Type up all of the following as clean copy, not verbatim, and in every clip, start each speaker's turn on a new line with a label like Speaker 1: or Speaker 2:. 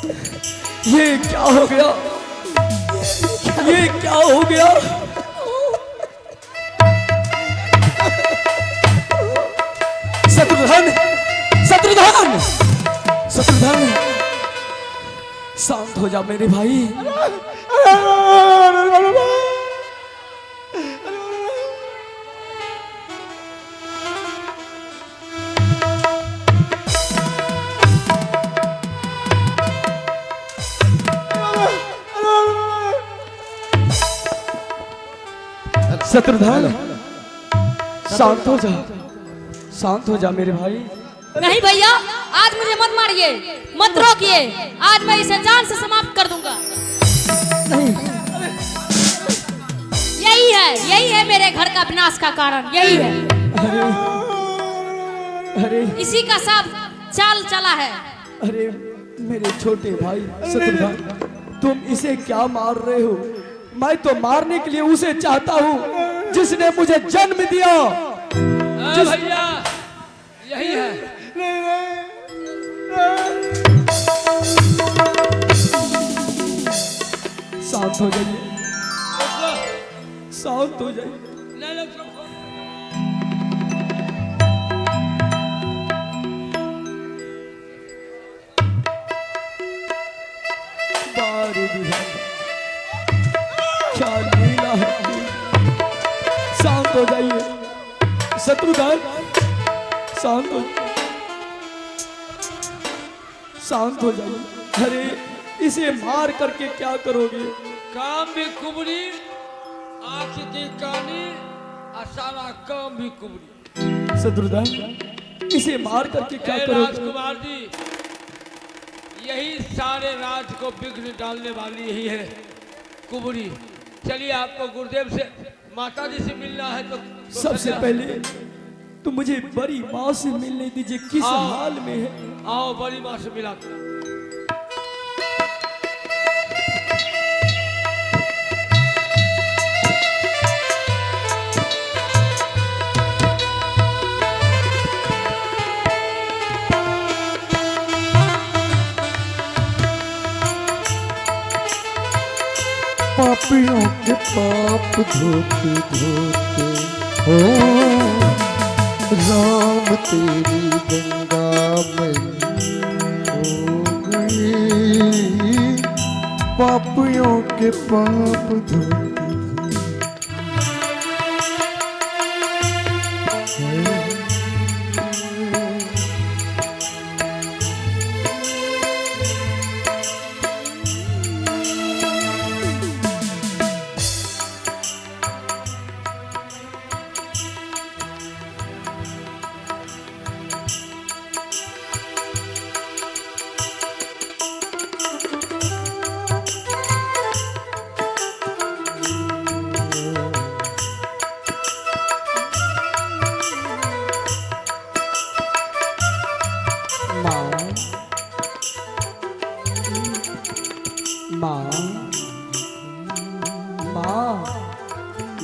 Speaker 1: ये क्या हो गया? ये क्या हो गया? शत्रुघ्न, शत्रुघ्न, शत्रुघ्न, शांत हो जा मेरे भाई। शत्रुघ्न, शांत हो जा, शांत हो जा मेरे भाई।
Speaker 2: नहीं भैया, आज मुझे मत मारिए, मत रोकिए। आज मैं इसे जान से समाप्त कर दूंगा।
Speaker 1: नहीं,
Speaker 2: यही है मेरे घर का विनाश का कारण, यही है।
Speaker 1: अरे
Speaker 2: इसी का सब चाल चला है।
Speaker 1: अरे मेरे छोटे भाई शत्रुघ्न, तुम इसे क्या मार रहे हो? मैं तो मारने के लिए उसे चाहता हूँ जिसने मुझे जन्म दिया।
Speaker 3: भैया यही है।
Speaker 1: शांत हो जाइए, शांत हो जाइए। बारी विधाता, क्या लीला है। शांत हो जाइए शत्रुघ्न, शांत हो, शांत हो जाइए। अरे इसे मार करके क्या करोगे?
Speaker 3: काम भी कुबरी, आँख की कानी, और सारा काम भी कुबरी।
Speaker 1: शत्रुघ्न, इसे मार करके क्या करोगे?
Speaker 3: राजकुमार जी, यही सारे राज को विघ्न डालने वाली यही है कुबरी। चलिए, आपको गुरुदेव से, माता जी से मिलना है तो
Speaker 1: सबसे पहले तो मुझे बड़ी माँ से मिलने दीजिए। किस हाल में है?
Speaker 3: आओ, बड़ी माँ से मिला।
Speaker 4: पापियों के पाप धोते धोते हो राम तेरी गंगा मई हो गई। पापियों के पाप धोते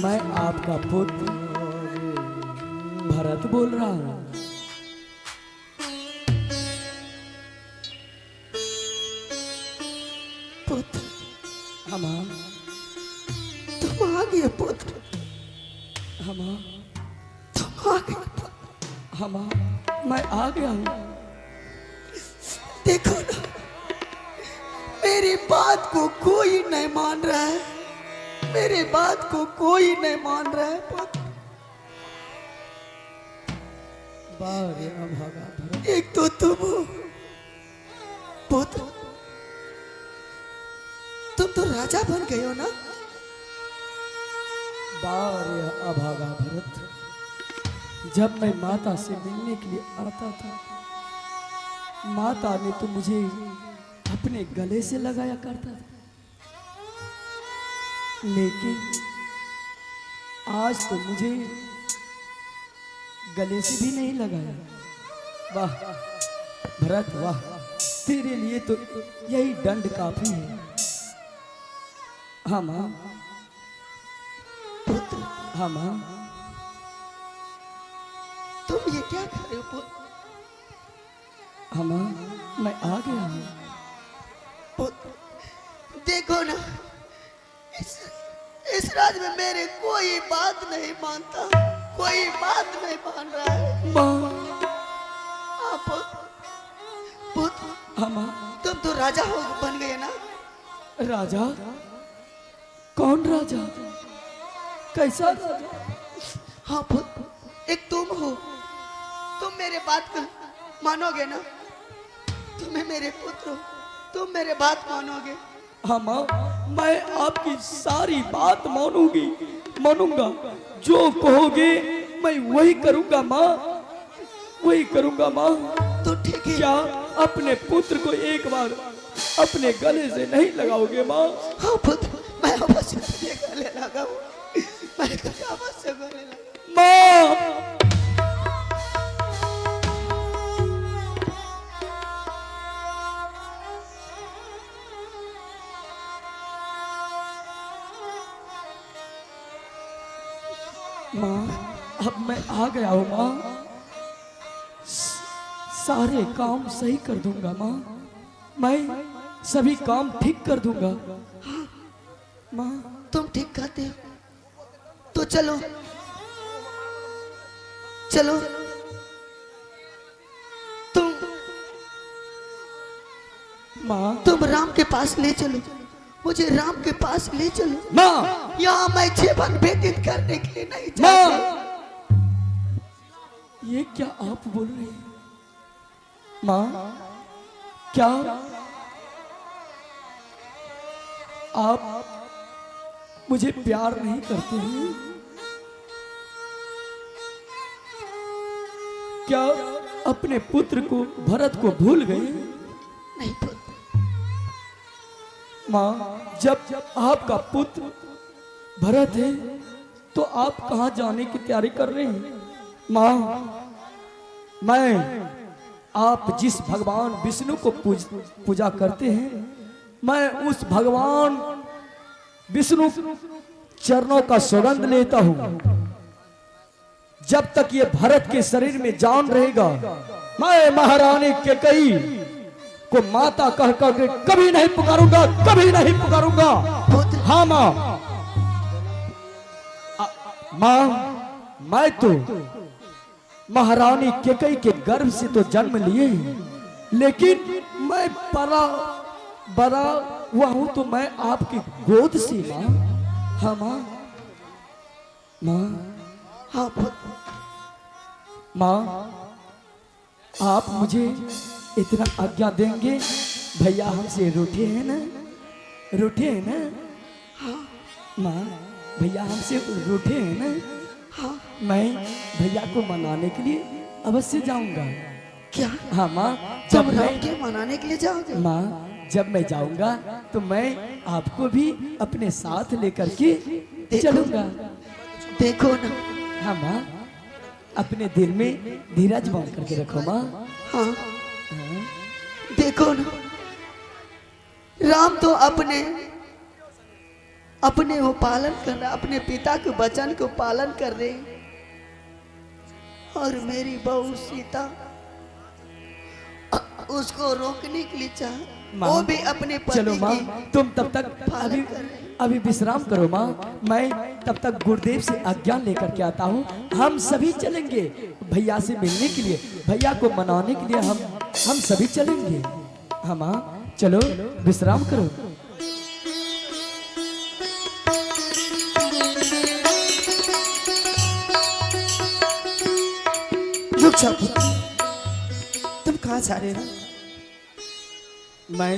Speaker 1: मैं आपका पुत्र भरत बोल रहा हूँ।
Speaker 4: पुत्र,
Speaker 1: हम
Speaker 4: तुम आ गए पुत्र,
Speaker 1: हम
Speaker 4: तुम आ गए पुत्र।
Speaker 1: हम मैं आ गया हूँ।
Speaker 4: देखो ना, मेरी बात को कोई नहीं मान रहा है, मेरी बात को कोई नहीं मान रहा है पुत्र।
Speaker 1: बारे अभागा भरत,
Speaker 4: एक तो तुम हो पुत्र, तुम तो राजा बन गए हो ना।
Speaker 1: बारे अभागा भरत, जब मैं माता से मिलने के लिए आता था, माता ने तो मुझे अपने गले से लगाया करता था, लेकिन आज तो मुझे गले से भी नहीं लगाया। वाह भरत वाह, तेरे लिए तो यही दंड काफी है। हाँ माँ,
Speaker 4: पुत्र,
Speaker 1: हाँ माँ,
Speaker 4: तुम ये क्या कर रहे हो पुत्र?
Speaker 1: हाँ माँ, मैं आ गया हूँ।
Speaker 4: देखो ना, इस राज में मेरे कोई बात नहीं मानता, कोई बात नहीं मान रहा है।
Speaker 1: माँ,
Speaker 4: हाँ पुत्र,
Speaker 1: हाँ माँ।
Speaker 4: तुम तो राजा हो बन गए ना।
Speaker 1: राजा? कौन राजा? कैसा राजा?
Speaker 4: हाँ पुत्र, एक तुम हो। तुम मेरे बात को मानोगे ना? तुम्हें मेरे पुत्र हो, तुम मेरे बात मानोगे।
Speaker 1: हाँ माँ, मैं आपकी सारी बात मानूंगा। जो कहोगे मैं वही करूंगा माँ, वही करूंगा माँ।
Speaker 4: तो ठीक है।
Speaker 1: क्या अपने पुत्र को एक बार अपने गले से नहीं लगाओगे माँ?
Speaker 4: हाँ पुत्र, मैं अवश्य तुझे गले लगाऊं, मैं तुझे अवश्य गले लगाऊं।
Speaker 1: माँ, माँ, अब मैं आ गया हूँ माँ। सारे काम सही कर दूंगा माँ, मैं सभी काम ठीक कर दूंगा माँ।
Speaker 4: तुम ठीक कहते हो, तो चलो चलो, तुम राम के पास ले चलो, मुझे राम के पास ले चलो
Speaker 1: माँ।
Speaker 4: यहाँ मैं जीवन व्यतीत करने के लिए नहीं
Speaker 1: माँ,
Speaker 4: चाहती।
Speaker 1: ये क्या आप बोल रहे हैं माँ? क्या आप मुझे प्यार नहीं करते हैं? क्या अपने पुत्र को, भरत को भूल गए?
Speaker 4: नहीं पुत्र,
Speaker 1: माँ, जब आपका पुत्र भरत है तो आप कहाँ जाने की तैयारी कर रहे हैं? माँ, मैं आप जिस भगवान विष्णु को पूजा करते हैं, मैं उस भगवान विष्णु चरणों का सौगंध लेता हूँ। जब तक ये भरत के शरीर में जान रहेगा, मैं महारानी कैकेयी को माता कह कर कभी नहीं पुकारूंगा, कभी नहीं पुकारूंगा। हाँ माँ, माँ, मैं तो महारानी कैकेयी के गर्भ से तो जन्म लिए, लेकिन मैं बड़ा हुआ हूं तो मैं आपकी गोद से माँ। हाँ माँ, माँ,
Speaker 4: हाँ पुत्र,
Speaker 1: माँ, आप मुझे इतना आज्ञा देंगे? भैया हमसे रूठे हैं ना, रूठे हैं ना?
Speaker 4: हाँ
Speaker 1: माँ, भैया हमसे रूठे हैं ना?
Speaker 4: हाँ।
Speaker 1: मैं भैया को मनाने के लिए अवश्य जाऊंगा।
Speaker 4: क्या
Speaker 1: हाँ माँ,
Speaker 4: तुम
Speaker 1: जब
Speaker 4: राम
Speaker 1: मैं
Speaker 4: के मनाने के लिए जाओगे?
Speaker 1: माँ, जब मैं जाऊंगा तो मैं आपको भी अपने साथ लेकर के चलूंगा।
Speaker 4: देखो ना।
Speaker 1: हाँ माँ, अपने दिल में धीरज बांध करके रखो माँ।
Speaker 4: हाँ
Speaker 1: हाँ,
Speaker 4: देखो ना, राम तो अपने वो पालन कर रहे, अपने पिता के वचन को पालन कर रहे, और मेरी बहू सीता उसको रोकने के लिए चाह, वो भी अपने पति
Speaker 1: चलो माँ,
Speaker 4: की
Speaker 1: तुम तब तक
Speaker 4: पालन कर रहे।
Speaker 1: अभी विश्राम करो माँ, मैं तब तक गुरुदेव से आज्ञा लेकर के आता हूँ। हम सभी चलेंगे भैया से मिलने के लिए, भैया को मनाने के लिए हम सभी चलेंगे। हाँ माँ, चलो विश्राम करो।
Speaker 4: रुक जा पुत्र, तुम कहाँ जा रहे हो?
Speaker 1: मैं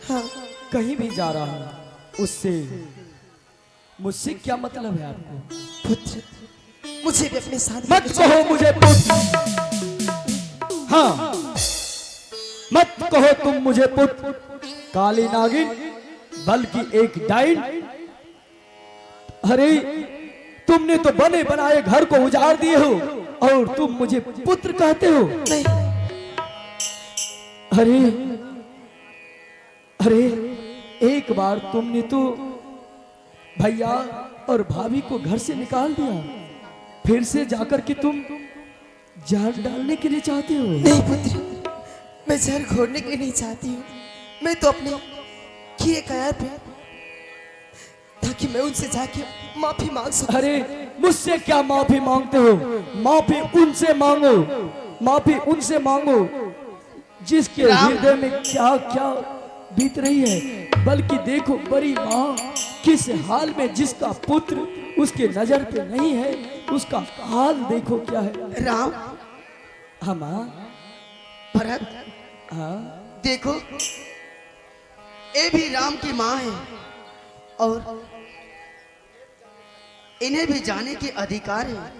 Speaker 4: हाँ
Speaker 1: कहीं भी जा रहा हूँ, उससे मुझसे क्या मतलब है आपको?
Speaker 4: पुत्र, मुझे भी अपने साथ
Speaker 1: मत कहो मुझे पुत्र। हाँ, मत कहो तुम मुझे पुत्र, काली नागिन, बल्कि एक डाइन। अरे तुमने तो बने बनाए घर को उजाड़ दिए हो और तुम मुझे पुत्र कहते हो?
Speaker 4: नहीं,
Speaker 1: अरे अरे, एक बार तुमने तो भैया और भाभी को घर से निकाल दिया, फिर से जाकर के तुम जहर डालने के लिए चाहते हो?
Speaker 4: नहीं पुत्र, मैं जहर घोड़ने के लिए नहीं चाहती हूँ। मैं तो अपने किए काया पे, ताकि मैं उनसे जाके माफी मांग सकूं।
Speaker 1: अरे मुझसे क्या माफी मांगते हो? माफी उनसे मांगो, माफी उनसे मांगो जिसके हृदय में क्या क्या बीत रही है। बल्कि देखो बड़ी माँ किस हाल में, जिसका पुत्र उसके नजर पे नहीं है उसका हाल देखो क्या है।
Speaker 4: राम,
Speaker 1: हाँ माँ।
Speaker 4: भरत,
Speaker 1: हाँ
Speaker 4: देखो ये भी राम की माँ है और इन्हें भी जाने के अधिकार है।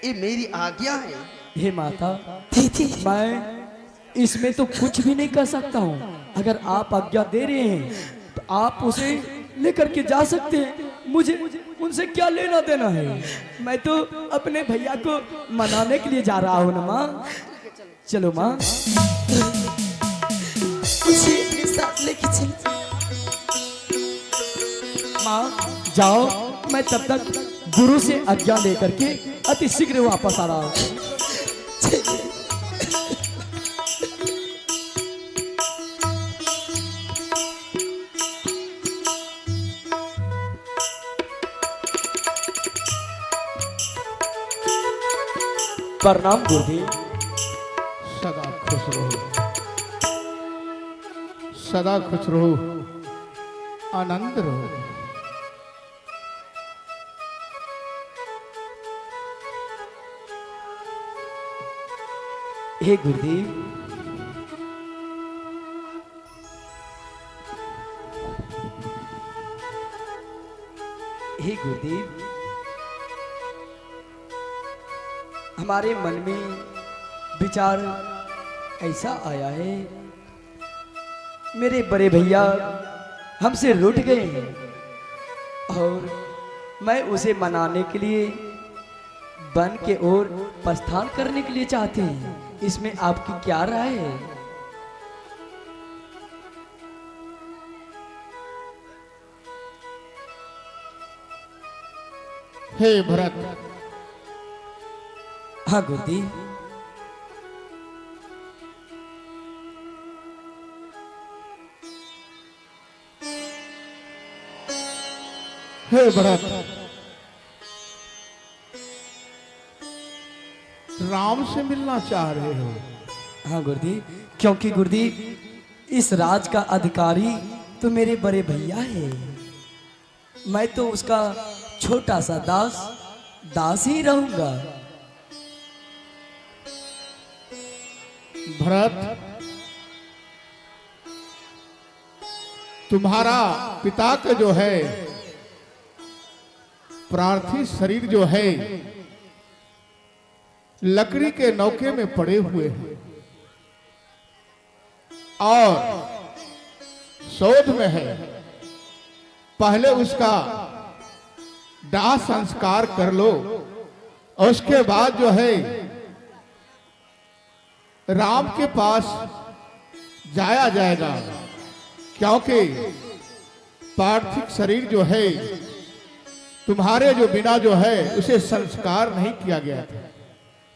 Speaker 4: ये मेरी आज्ञा है।
Speaker 1: हे माता,
Speaker 4: दीदी,
Speaker 1: मैं इसमें तो कुछ भी नहीं कर सकता हूँ। अगर आप आज्ञा दे रहे हैं तो आप उसे लेकर के जा सकते हैं। मुझे उनसे क्या लेना देना है? मैं तो अपने भैया को मनाने के लिए जा रहा हूँ ना माँ। चलो माँ।
Speaker 4: मुझे अपने साथ लेके चल।
Speaker 1: माँ जाओ, मैं तब तक गुरु से आज्ञा लेकर के अति शीघ्र वापस आ रहा हूँ। प्रणाम गुरुदेव।
Speaker 5: सदा खुश रहो, सदा खुश रहो, आनंद रहो।
Speaker 1: हे गुरुदेव, हे गुरुदेव, हमारे मन में विचार ऐसा आया है, मेरे बड़े भैया हमसे रूठ गए हैं और मैं उसे मनाने के लिए वन के ओर प्रस्थान करने के लिए चाहते हैं। इसमें आपकी क्या राय है?
Speaker 5: हे भरत,
Speaker 1: हाँ गुरुदेव।
Speaker 5: हे भरत, राम से मिलना चाह रहे हो?
Speaker 1: हाँ गुरुदेव, क्योंकि गुरुदेव इस राज का अधिकारी तो मेरे बड़े भैया है। मैं तो उसका छोटा सा दास ही रहूंगा।
Speaker 5: भरत, तुम्हारा पिता का जो है पार्थिव शरीर जो है लकड़ी के नौके में पड़े हुए हैं और शोध में है। पहले उसका दाह संस्कार कर लो, उसके बाद जो है राम के पास जाया जाएगा, क्योंकि पार्थिव शरीर जो है तुम्हारे जो बिना जो है उसे संस्कार नहीं किया गया था।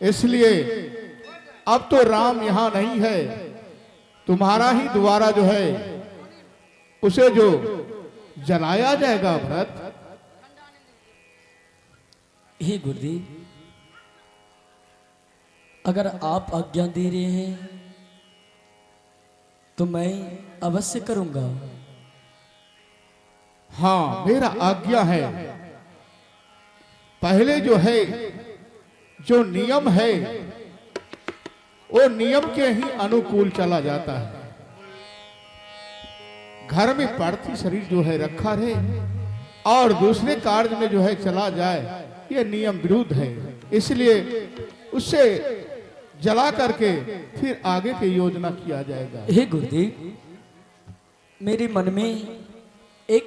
Speaker 5: इसलिए अब तो राम यहां नहीं है, तुम्हारा ही द्वारा जो है उसे जो जलाया जाएगा। भरत,
Speaker 1: हे गुरुदेव, अगर आप आज्ञा दे रहे हैं तो मैं अवश्य करूंगा।
Speaker 5: हाँ, मेरा आज्ञा है। पहले जो है जो नियम है वो नियम के ही अनुकूल चला जाता है। घर में पार्थिव शरीर जो है रखा रहे और दूसरे कार्य में जो है चला जाए, ये नियम विरुद्ध है। इसलिए उससे जला करके फिर आगे की योजना किया जाएगा।
Speaker 1: हे गुरुदेव, मेरे मन में एक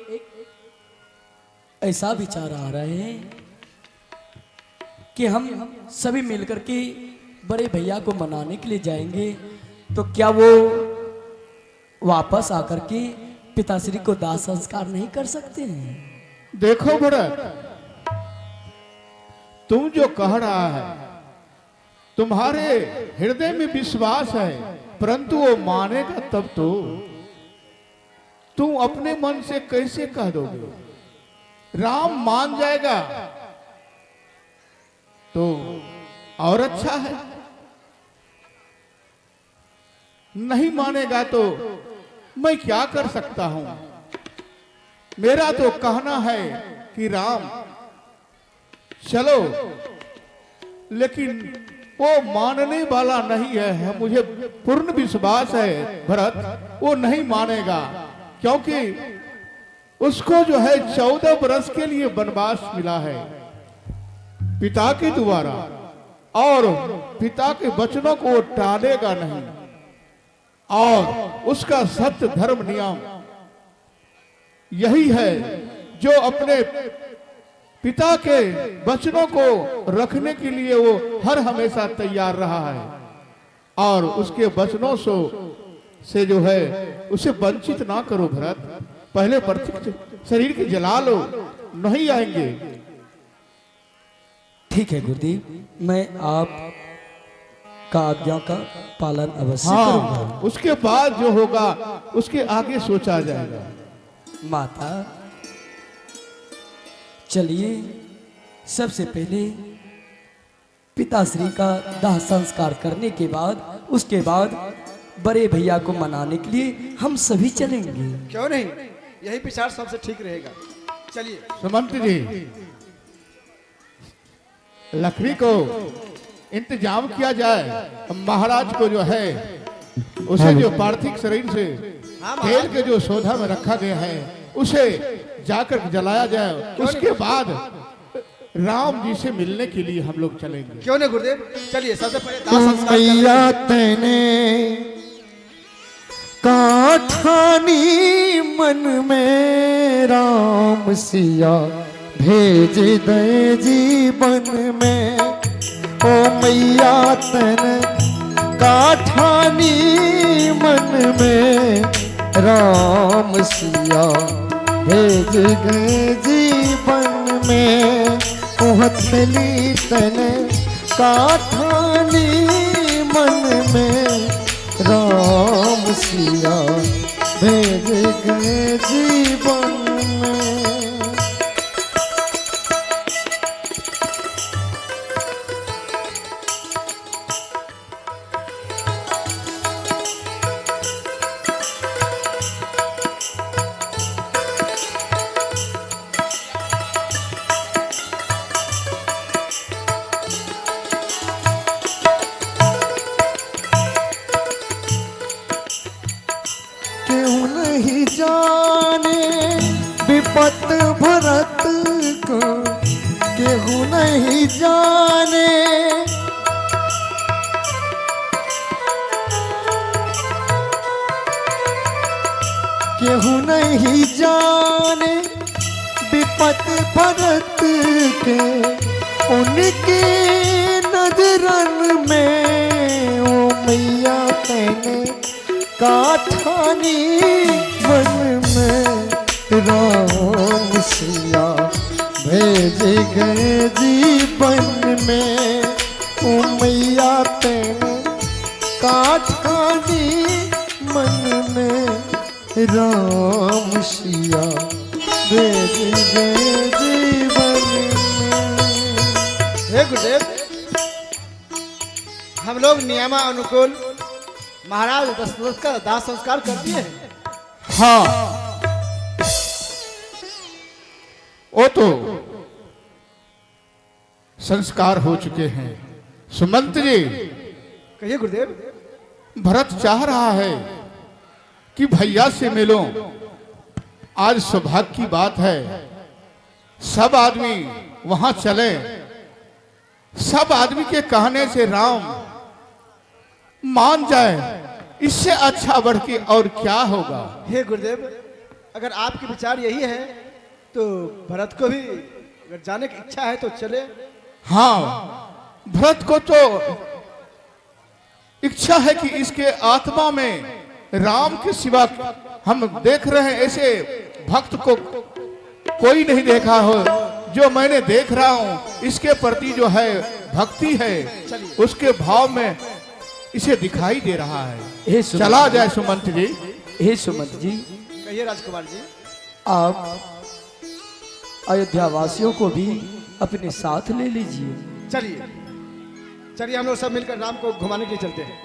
Speaker 1: ऐसा विचार आ रहा है कि हम सभी मिलकर के बड़े भैया को मनाने के लिए जाएंगे, तो क्या वो वापस आकर के पिताश्री को दाह संस्कार नहीं कर सकते हैं?
Speaker 5: देखो भरत, तुम जो कह रहा है तुम्हारे हृदय में विश्वास है, परंतु वो मानेगा तब तो। तुम अपने मन से कैसे कह दोगे? राम मान जाएगा तो और अच्छा है, नहीं मानेगा तो मैं क्या कर सकता हूं? मेरा तो कहना है कि राम चलो, लेकिन वो मानने वाला नहीं है। मुझे पूर्ण विश्वास है भरत वो नहीं मानेगा, क्योंकि उसको जो है 14 वर्ष के लिए वनवास मिला है पिता के द्वारा, और पिता के वचनों को टालेगा नहीं, और उसका सत्य धर्म नियम यही है जो अपने पिता के वचनों को रखने के लिए वो हर हमेशा तैयार रहा है, और उसके वचनों से जो है उसे वंचित ना करो भरत। पहले पार्थिव शरीर की जला लो, नहीं आएंगे।
Speaker 1: ठीक है गुरुदेव, मैं आप का आज्ञा का पालन अवश्य
Speaker 5: हाँ,
Speaker 1: करूंगा।
Speaker 5: उसके बाद जो होगा उसके आगे सोचा जाएगा।
Speaker 1: माता चलिए, सबसे पहले पिताश्री का दाह संस्कार करने के बाद उसके बाद बड़े भैया को मनाने के लिए हम सभी चलेंगे।
Speaker 4: क्यों नहीं, यही विचार सबसे ठीक रहेगा। चलिए
Speaker 5: सुमंत जी, लकड़ी को इंतजाम किया जाए। महाराज को जो है उसे जो पार्थिव शरीर से तेल के जो सौधा में रखा गया है उसे जाकर जलाया जाए। उसके बाद राम जी से मिलने के लिए हम लोग चलेंगे।
Speaker 4: क्यों नहीं गुरुदेव, चलिए सबसे पहले दाह संस्कार कर
Speaker 6: मैया
Speaker 4: लेते हैं।
Speaker 6: तेने काठानी मन में राम सिया भेज दे जीवन में। ओ मैया तेने काठानी मन में राम सिया भेज गए जीवन में। हथली तने काठानी मन में राम सिया भेज गए जीवन में। क्यों नहीं जाने विपत भरत को, क्यों नहीं जाने क्यों नहीं जाने विपत भरत के। उनके नजरन में ओ मैया तेने काठानी मन में राम सिया भेज गए जीवन में। ओ मैया तेने काठानी मन में राम सिया भेज गए जीवन में।
Speaker 4: हे गुरुदेव, हम लोग नियमानुकूल महाराज दशरथ का दाह संस्कार कर दिए हैं।
Speaker 5: हाँ, वो तो संस्कार हो चुके हैं। सुमंत जी,
Speaker 4: कहिए गुरुदेव।
Speaker 5: भरत चाह रहा है कि भैया से मिलो। आज सौभाग्य की बात है, सब आदमी वहां चले। सब आदमी के कहने से राम मान जाए, इससे अच्छा बढ़ के और क्या होगा।
Speaker 4: हे गुरुदेव, अगर आपके विचार यही है तो भरत को भी अगर जाने की इच्छा है तो चले।
Speaker 5: हाँ, भरत को तो इच्छा है कि इसके आत्मा में राम के सिवा हम देख रहे हैं ऐसे भक्त को कोई नहीं देखा हो जो मैंने देख रहा हूं। इसके प्रति जो है भक्ति है, उसके भाव में इसे दिखाई दे रहा है।
Speaker 1: हे सुमंत
Speaker 5: चला
Speaker 1: जी,
Speaker 5: जाए सुमंत जी।
Speaker 1: हे सुमंत जी,
Speaker 6: कहिए राजकुमार जी।
Speaker 1: आप अयोध्या वासियों को भी अपने साथ ले लीजिए।
Speaker 6: चलिए चलिए, हम लोग सब मिलकर राम को घुमाने के लिए चलते हैं।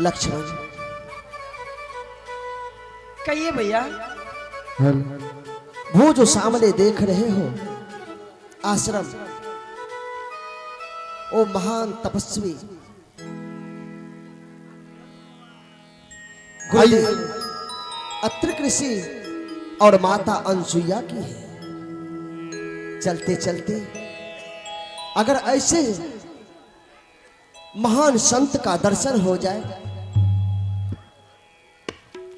Speaker 4: लक्ष्मण,
Speaker 1: कहिए भैया।
Speaker 4: वो जो सामने देख रहे हो आश्रम, वो महान तपस्वी गुरुदेव अत्रि ऋषि और माता अनसुईया की है। चलते चलते अगर ऐसे महान संत का दर्शन हो जाए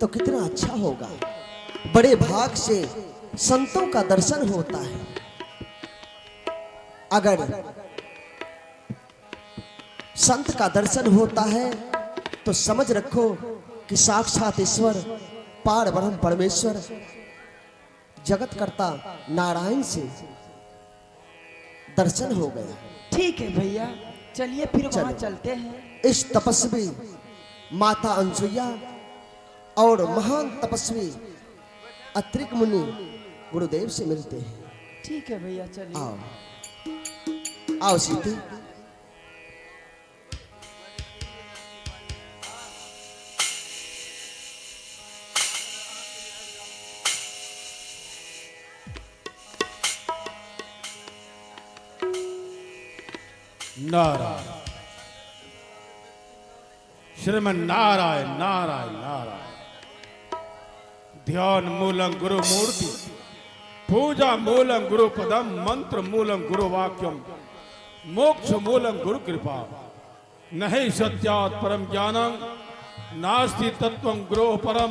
Speaker 4: तो कितना अच्छा होगा। बड़े भाग से संतों का दर्शन होता है। अगर संत का दर्शन होता है तो समझ रखो कि साक्षात ईश्वर पार ब्रह्म परमेश्वर जगत कर्ता नारायण से दर्शन हो गया।
Speaker 1: ठीक है भैया, चलिए फिर वहां
Speaker 4: चलो।
Speaker 1: चलते हैं।
Speaker 4: इस तपस्वी माता अनसुईया और महान तपस्वी अत्रि मुनि गुरुदेव से मिलते हैं।
Speaker 1: ठीक है भैया, चलिए।
Speaker 4: आओ आओ सीते।
Speaker 5: नारायण श्रीमन नारायण नारायण नारायण। ध्यान मूलम गुरु मूर्ति, पूजा मूलम गुरु पदम, मंत्र मूलम गुरु वाक्यम, मोक्ष मूलम गुरु कृपा। नहीं सत्यात् परम ज्ञानम, नास्ति तत्वं गुरो परम,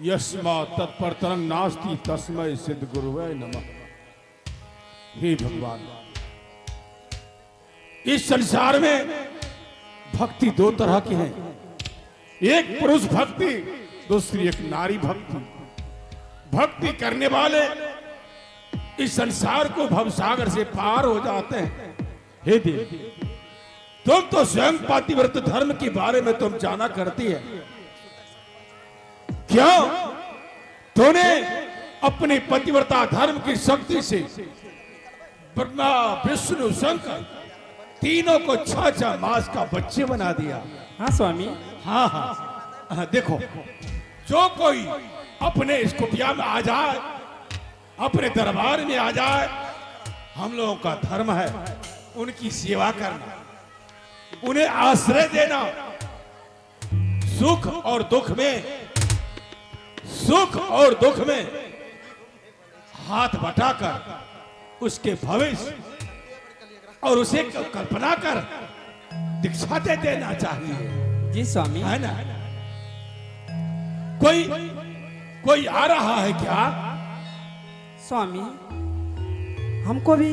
Speaker 5: यस्मात् तत्परतरं नास्ति तस्मै सिद्ध गुरुवे नमः। हे भगवान, इस संसार में भक्ति दो तरह की है। एक पुरुष भक्ति, दूसरी एक नारी भक्ति। भक्ति करने वाले इस संसार को भवसागर से पार हो जाते हैं। हे देव, तुम तो स्वयं पातिव्रत धर्म के बारे में तुम जाना करती है। क्यों? तूने अपने पतिव्रता धर्म की शक्ति से ब्रह्मा विष्णु शंकर तीनों को 6 मास का बच्चे बना दिया।
Speaker 1: हाँ स्वामी।
Speaker 5: हाँ हाँ, देखो, जो कोई अपने इस कुटिया में आ जाए, अपने दरबार में आ जाए, हम लोगों का धर्म है उनकी सेवा करना, उन्हें आश्रय देना। सुख और दुख में हाथ बटाकर उसके भविष्य और उसे कल्पना कर दीक्षा दे देना चाहिए।
Speaker 1: जी स्वामी।
Speaker 5: है ना? कोई आ रहा है क्या?
Speaker 1: स्वामी, हमको भी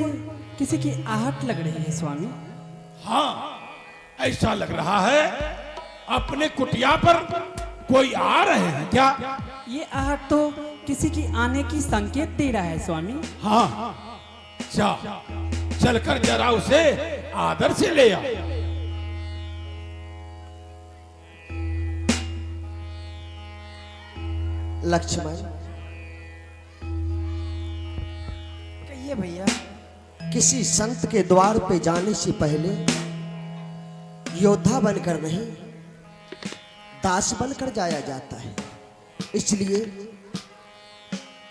Speaker 1: किसी की आहट लग रही है स्वामी।
Speaker 7: हाँ, ऐसा लग रहा है अपने कुटिया पर कोई आ रहे हैं क्या?
Speaker 8: ये आहट तो किसी की आने की संकेत दे रहा है स्वामी।
Speaker 7: हाँ, जा चलकर जरा उसे आदर से ले आ।
Speaker 4: लक्ष्मण,
Speaker 8: कहिए भैया।
Speaker 4: किसी संत के द्वार पे जाने से पहले योद्धा बनकर नहीं, दास बनकर जाया जाता है। इसलिए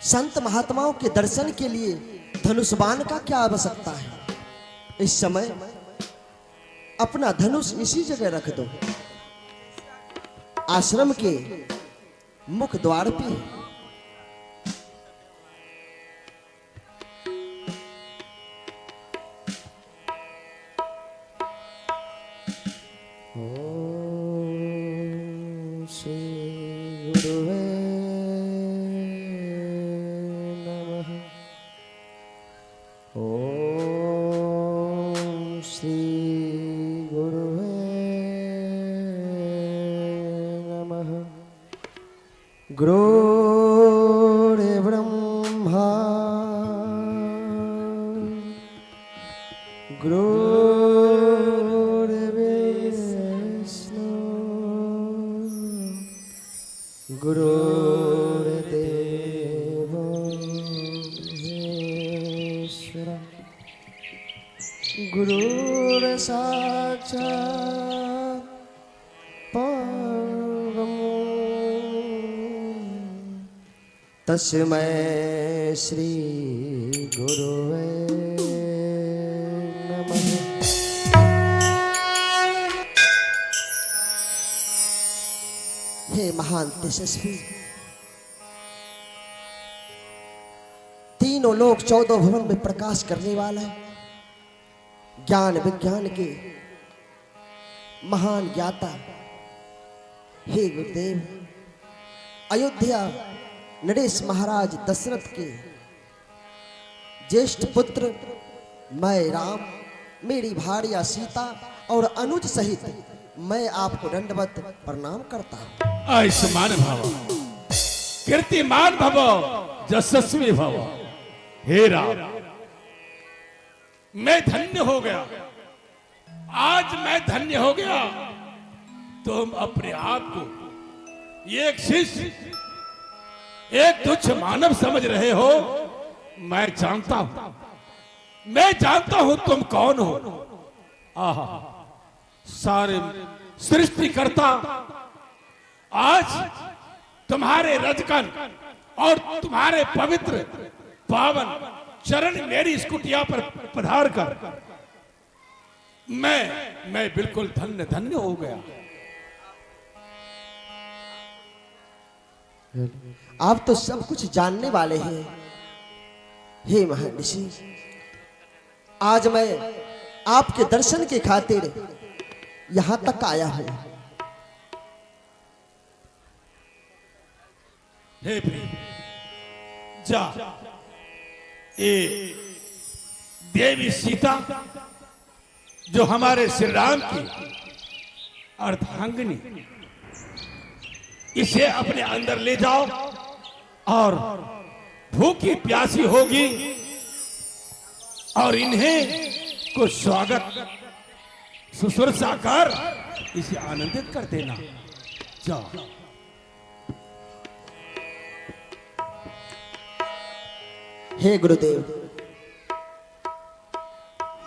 Speaker 4: संत महात्माओं के दर्शन के लिए धनुष्बाण का क्या आवश्यकता है? इस समय अपना धनुष इसी जगह रख दो, आश्रम के मुख द्वार पे। गुरुर्ब्रह्मा गुरुर्विष्णु गुरुर्देवो महेश्वरः गुरुर्साक्षात् परब्रह्म तस्मै श्री गुरुवे नमः। हे महान तेजस्वी, तीनों लोक 14 भवन में प्रकाश करने वाला है, ज्ञान विज्ञान के महान ज्ञाता। हे गुरुदेव, अयोध्या नरेश महाराज दशरथ के ज्येष्ठ पुत्र मैं राम, मेरी भार्या सीता और अनुज सहित मैं आपको दंडवत प्रणाम करता हूं।
Speaker 7: आयुष्मान भव, कीर्तिमान भव, यशस्वी भव। हे राम, मैं धन्य हो गया, आज मैं धन्य हो गया। तुम अपने आप को एक शिष्य, एक तुच्छ मानव समझ रहे हो। मैं जानता हूं तुम कौन हो। आहा, सारे सृष्टिकर्ता आज तुम्हारे रजकन और तुम्हारे पवित्र पावन चरण मेरी इस कुटिया पर पधार कर मैं बिल्कुल धन्य धन्य हो गया।
Speaker 4: आप तो सब कुछ जानने वाले हैं। हे महर्षि, आज मैं आपके दर्शन के खातिर यहां तक आया हूं।
Speaker 7: हे प्रिय, जा ये देवी सीता जो हमारे श्री राम की अर्धांगिनी, इसे अपने अंदर ले जाओ और भूखी प्यासी होगी और इन्हें कुछ स्वागत सुश्रूषा कर इसे आनंदित कर देना। जाओ।
Speaker 4: हे गुरुदेव,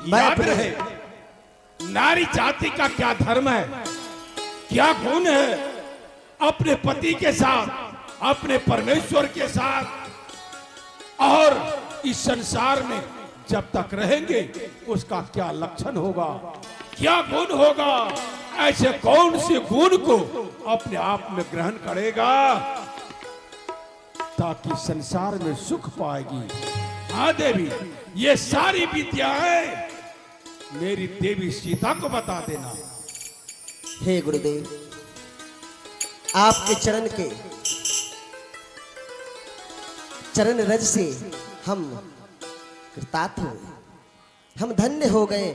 Speaker 7: याद रहे नारी जाति का क्या धर्म है, क्या गुण है। अपने पति के साथ, अपने परमेश्वर के साथ और इस संसार में जब तक रहेंगे उसका क्या लक्षण होगा, क्या गुण होगा। ऐसे कौन से गुण को अपने आप में ग्रहण करेगा ताकि संसार में सुख पाएगी। हाँ देवी, ये सारी विद्याएं मेरी देवी सीता को बता देना।
Speaker 4: हे गुरुदेव, आपके चरण रज से हम कृतार्थ हो गए, हम धन्य हो गए।